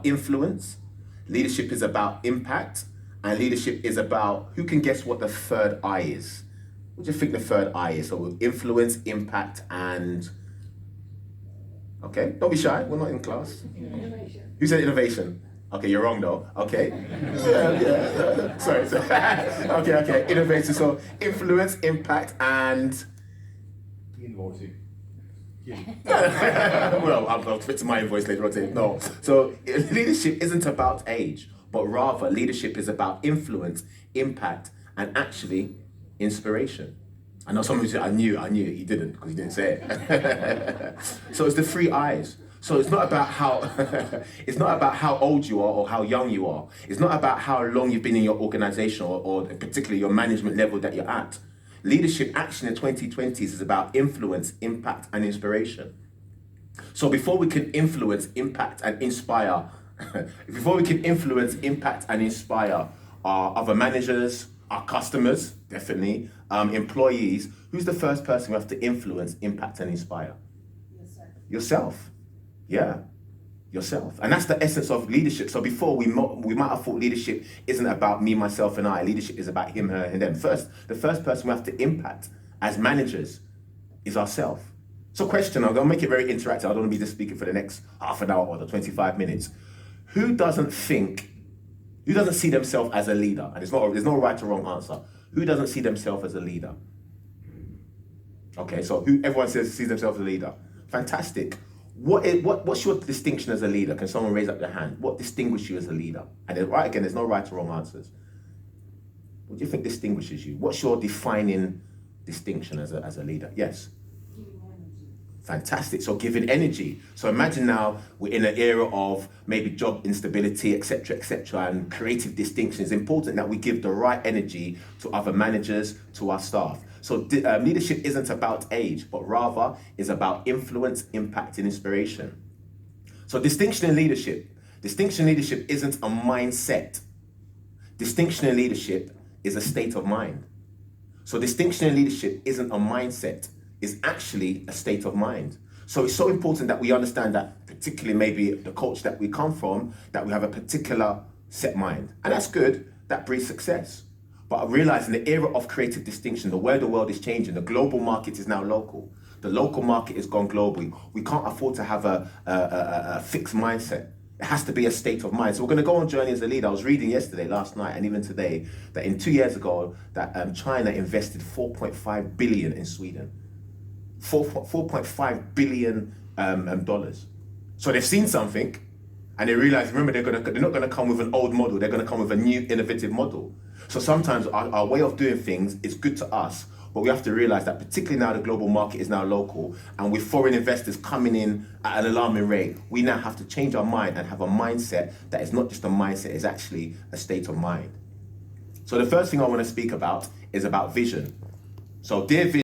influence, leadership is about impact, and leadership is about, who can guess what the third I is? What do you think the third I is? So influence, impact, and... Okay, don't be shy, we're not in class. Innovation. Who said innovation? Okay, you're wrong though. Okay. Yeah. Sorry. Okay. Innovation. So influence, impact, and... Invoicing. Well, I'll fit to my invoice later on. No. So leadership isn't about age, but rather leadership is about influence, impact, and actually inspiration. I know some of you said, I knew you didn't, because you didn't say it. So it's the three I's. So it's not about how old you are or how young you are. It's not about how long you've been in your organization or particularly your management level that you're at. Leadership action in 2020s is about influence, impact, and inspiration. So before we can influence, impact, and inspire, our other managers, our customers, definitely, employees, who's the first person we have to influence, impact, and inspire? Yourself. Yeah, yourself. And that's the essence of leadership. So before we might have thought leadership isn't about me, myself, and I. Leadership is about him, her, and them. The first person we have to impact as managers is ourselves. So question, I'm gonna make it very interactive. I don't want to be just speaking for the next half an hour or the 25 minutes. Who doesn't see themselves as a leader? And there's no right or wrong answer. Who doesn't see themselves as a leader? Okay, so everyone sees themselves as a leader. Fantastic. What's your distinction as a leader? Can someone raise up their hand? What distinguishes you as a leader? And again, there's no right or wrong answers. What do you think distinguishes you? What's your defining distinction as a leader? Yes. Fantastic. So giving energy. So imagine now we're in an era of maybe job instability, etc., and creative distinction. It's important that we give the right energy to other managers, to our staff. So leadership isn't about age, but rather is about influence, impact, and inspiration. So distinction in leadership isn't a mindset. Distinction in leadership is a state of mind. So distinction in leadership isn't a mindset, it's actually a state of mind. So it's so important that we understand that, particularly maybe the culture that we come from, that we have a particular set mind. And that's good, that breeds success. But I realize in the era of creative distinction, the way the world is changing, the global market is now local. The local market has gone global. We can't afford to have a fixed mindset. It has to be a state of mind. So we're going to go on journey as a leader. I was reading yesterday, last night, and even today, that in 2 years ago, that China invested 4.5 billion in Sweden. 4.5 billion dollars. So they've seen something, and they realize, remember, they're not going to come with an old model. They're going to come with a new, innovative model. So sometimes our way of doing things is good to us, but we have to realize that particularly now the global market is now local, and with foreign investors coming in at an alarming rate, we now have to change our mind and have a mindset that is not just a mindset, it's actually a state of mind. So the first thing I want to speak about is about vision. So dear vision,